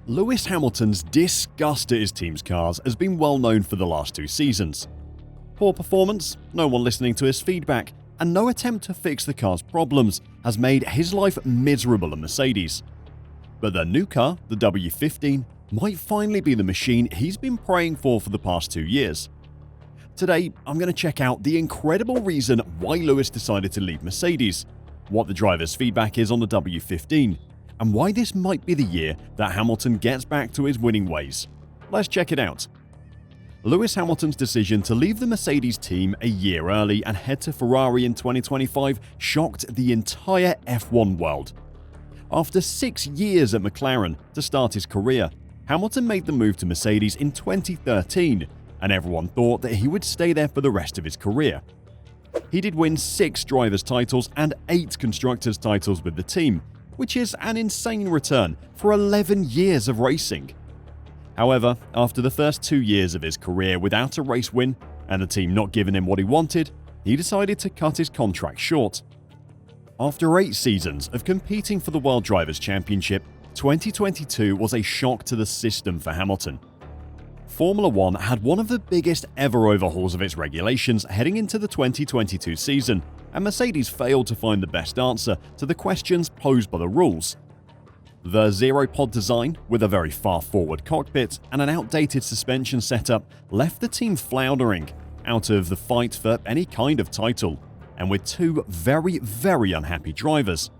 Lewis Hamilton's disgust at his team's cars has been well known for the last 2 seasons. Poor performance, no one listening to his feedback, and no attempt to fix the car's problems has made his life miserable at Mercedes. But their new car, the W15, might finally be the machine he's been praying for the past 2 years. Today, I'm going to check out the incredible reason why Lewis decided to leave Mercedes, what the driver's feedback is on the W15, and why this might be the year that Hamilton gets back to his winning ways. Let's check it out. Lewis Hamilton's decision to leave the Mercedes team a year early and head to Ferrari in 2025 shocked the entire F1 world. After 6 years at McLaren to start his career, Hamilton made the move to Mercedes in 2013, and everyone thought that he would stay there for the rest of his career. He did win 6 drivers' titles and 8 constructors' titles with the team, which is an insane return for 11 years of racing. However, after the first 2 years of his career without a race win and the team not giving him what he wanted, he decided to cut his contract short. After 8 seasons of competing for the World Drivers' Championship, 2022 was a shock to the system for Hamilton. Formula One had one of the biggest ever overhauls of its regulations heading into the 2022 season, and Mercedes failed to find the best answer to the questions posed by the rules. The zero-pod design, with a very far-forward cockpit and an outdated suspension setup, left the team floundering, out of the fight for any kind of title, and with 2 very unhappy drivers.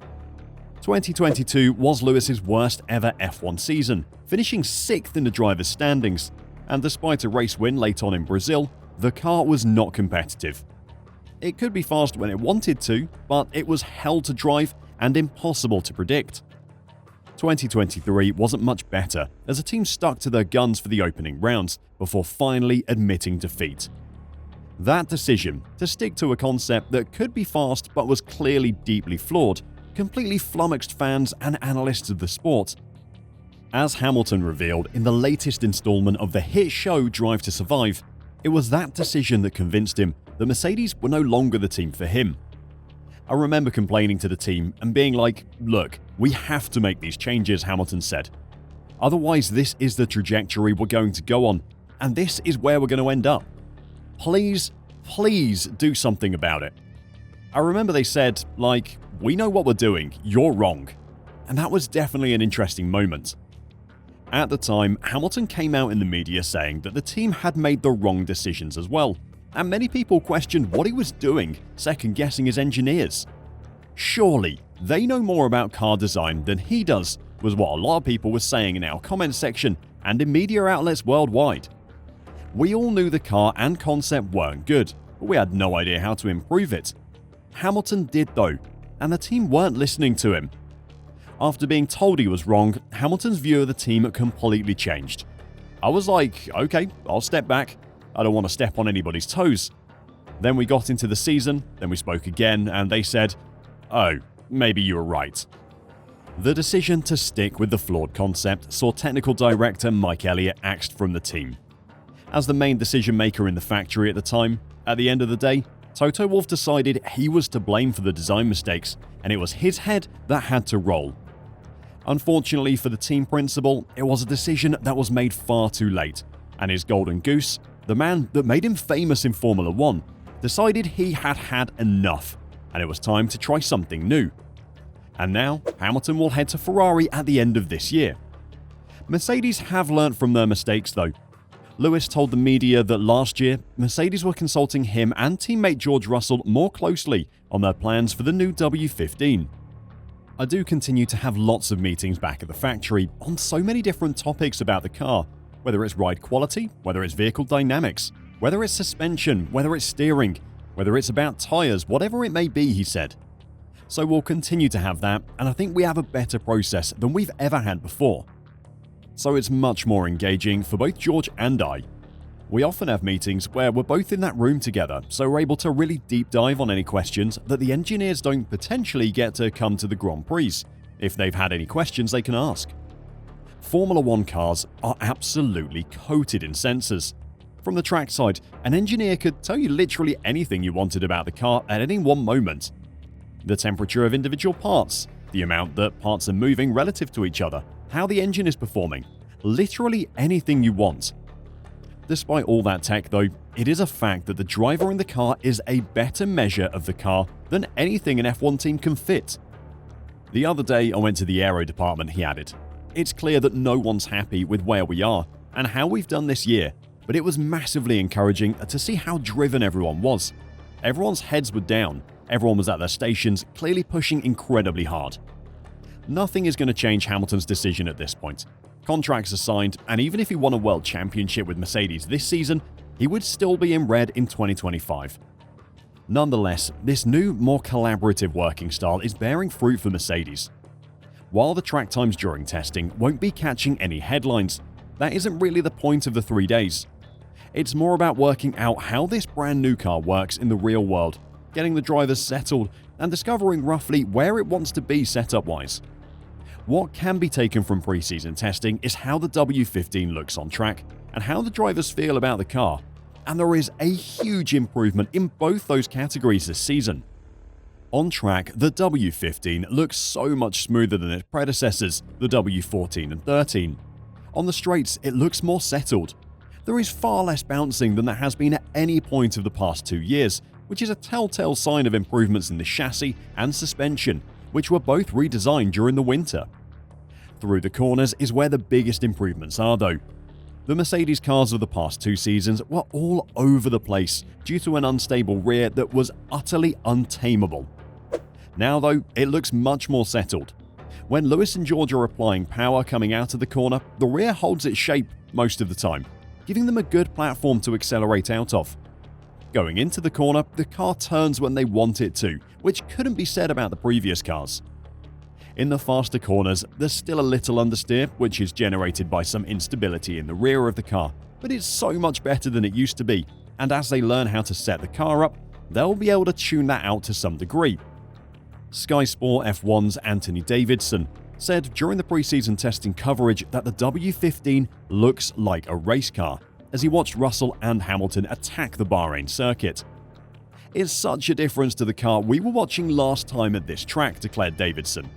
2022 was Lewis's worst ever F1 season, finishing 6th in the drivers' standings, and despite a race win late on in Brazil, the car was not competitive. It could be fast when it wanted to, but it was hell to drive and impossible to predict. 2023 wasn't much better as the team stuck to their guns for the opening rounds before finally admitting defeat. That decision to stick to a concept that could be fast but was clearly deeply flawed completely flummoxed fans and analysts of the sport. As Hamilton revealed in the latest installment of the hit show Drive to Survive, it was that decision that convinced him that Mercedes were no longer the team for him. I remember complaining to the team and being like, "Look, we have to make these changes," Hamilton said. "Otherwise, this is the trajectory we're going to go on, and this is where we're going to end up. Please do something about it." I remember they said, like, "We know what we're doing, you're wrong." And that was definitely an interesting moment. At the time, Hamilton came out in the media saying that the team had made the wrong decisions as well, and many people questioned what he was doing, second-guessing his engineers. Surely, they know more about car design than he does, was what a lot of people were saying in our comment section and in media outlets worldwide. We all knew the car and concept weren't good, but we had no idea how to improve it. Hamilton did though, and the team weren't listening to him. After being told he was wrong, Hamilton's view of the team completely changed. I was like, okay, I'll step back. I don't want to step on anybody's toes. Then we got into the season, then we spoke again, and they said, "Oh, maybe you were right." The decision to stick with the flawed concept saw technical director Mike Elliott axed from the team. As the main decision maker in the factory at the time, at the end of the day, Toto Wolff decided he was to blame for the design mistakes, and it was his head that had to roll. Unfortunately for the team principal, it was a decision that was made far too late, and his golden goose, the man that made him famous in Formula One, decided he had had enough, and it was time to try something new. And now, Hamilton will head to Ferrari at the end of this year. Mercedes have learnt from their mistakes though. Lewis told the media that last year, Mercedes were consulting him and teammate George Russell more closely on their plans for the new W15. "I do continue to have lots of meetings back at the factory on so many different topics about the car, whether it's ride quality, whether it's vehicle dynamics, whether it's suspension, whether it's steering, whether it's about tyres, whatever it may be," he said. "So we'll continue to have that, and I think we have a better process than we've ever had before. So it's much more engaging for both George and I. We often have meetings where we're both in that room together, so we're able to really deep dive on any questions that the engineers don't potentially get to come to the Grand Prix, if they've had any questions they can ask. Formula One cars are absolutely coated in sensors. From the trackside, an engineer could tell you literally anything you wanted about the car at any one moment. The temperature of individual parts, the amount that parts are moving relative to each other, how the engine is performing, literally anything you want. Despite all that tech though, it is a fact that the driver in the car is a better measure of the car than anything an F1 team can fit. The other day I went to the aero department, he added. It's clear that no one's happy with where we are and how we've done this year, but it was massively encouraging to see how driven everyone was. Everyone's heads were down, everyone was at their stations, clearly pushing incredibly hard. Nothing is going to change Hamilton's decision at this point. Contracts are signed, and even if he won a world championship with Mercedes this season, he would still be in red in 2025. Nonetheless, this new, more collaborative working style is bearing fruit for Mercedes. While the track times during testing won't be catching any headlines, that isn't really the point of the 3 days. It's more about working out how this brand new car works in the real world, getting the drivers settled, and discovering roughly where it wants to be setup-wise. What can be taken from preseason testing is how the W15 looks on track and how the drivers feel about the car, and there is a huge improvement in both those categories this season. On track, the W15 looks so much smoother than its predecessors, the W14 and 13. On the straights, it looks more settled. There is far less bouncing than there has been at any point of the past 2 years, which is a telltale sign of improvements in the chassis and suspension, which were both redesigned during the winter. Through the corners is where the biggest improvements are though. The Mercedes cars of the past 2 seasons were all over the place due to an unstable rear that was utterly untamable. Now though, it looks much more settled. When Lewis and George are applying power coming out of the corner, the rear holds its shape most of the time, giving them a good platform to accelerate out of. Going into the corner, the car turns when they want it to, which couldn't be said about the previous cars. In the faster corners, there's still a little understeer, which is generated by some instability in the rear of the car, but it's so much better than it used to be, and as they learn how to set the car up, they'll be able to tune that out to some degree. Sky Sport F1's Anthony Davidson said during the preseason testing coverage that the W15 looks like a race car, as he watched Russell and Hamilton attack the Bahrain circuit. It's such a difference to the car we were watching last time at this track, declared Davidson.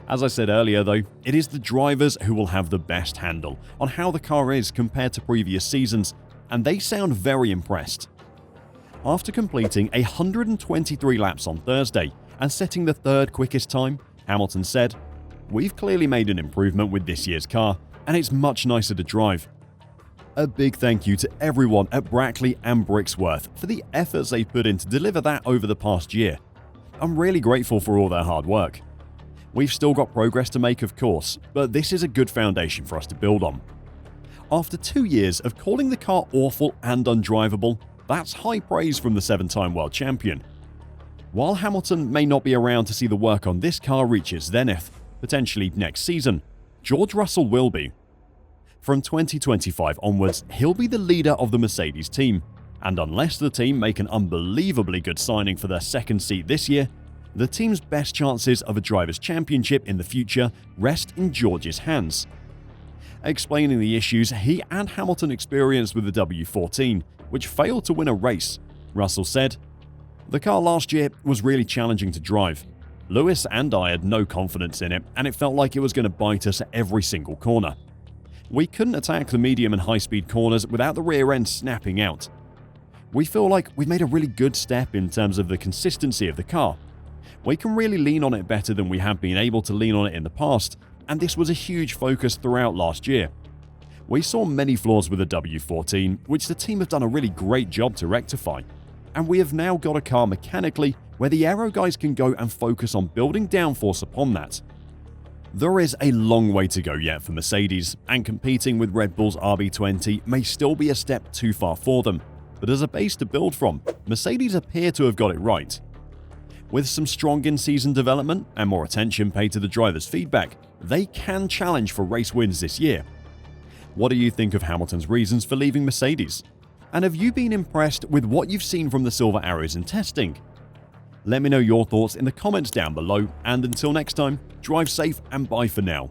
As I said earlier though, it is the drivers who will have the best handle on how the car is compared to previous seasons, and they sound very impressed. After completing 123 laps on Thursday and setting the 3rd quickest time, Hamilton said, "We've clearly made an improvement with this year's car, and it's much nicer to drive. A big thank you to everyone at Brackley and Brixworth for the efforts they put in to deliver that over the past year. I'm really grateful for all their hard work. We've still got progress to make, of course, but this is a good foundation for us to build on." After 2 years of calling the car awful and undrivable, that's high praise from the 7-time world champion. While Hamilton may not be around to see the work on this car reach its zenith, potentially next season, George Russell will be. From 2025 onwards, he'll be the leader of the Mercedes team, and unless the team make an unbelievably good signing for their 2nd seat this year, the team's best chances of a Drivers' Championship in the future rest in George's hands. Explaining the issues he and Hamilton experienced with the W14, which failed to win a race, Russell said, "The car last year was really challenging to drive. Lewis and I had no confidence in it, and it felt like it was going to bite us at every single corner. We couldn't attack the medium and high-speed corners without the rear end snapping out. We feel like we've made a really good step in terms of the consistency of the car. We can really lean on it better than we have been able to lean on it in the past, and this was a huge focus throughout last year. We saw many flaws with the W14, which the team have done a really great job to rectify, and we have now got a car mechanically where the aero guys can go and focus on building downforce upon that." There is a long way to go yet for Mercedes, and competing with Red Bull's RB20 may still be a step too far for them, but as a base to build from, Mercedes appear to have got it right. With some strong in-season development and more attention paid to the drivers' feedback, they can challenge for race wins this year. What do you think of Hamilton's reasons for leaving Mercedes? And have you been impressed with what you've seen from the Silver Arrows in testing? Let me know your thoughts in the comments down below, and until next time, drive safe and bye for now.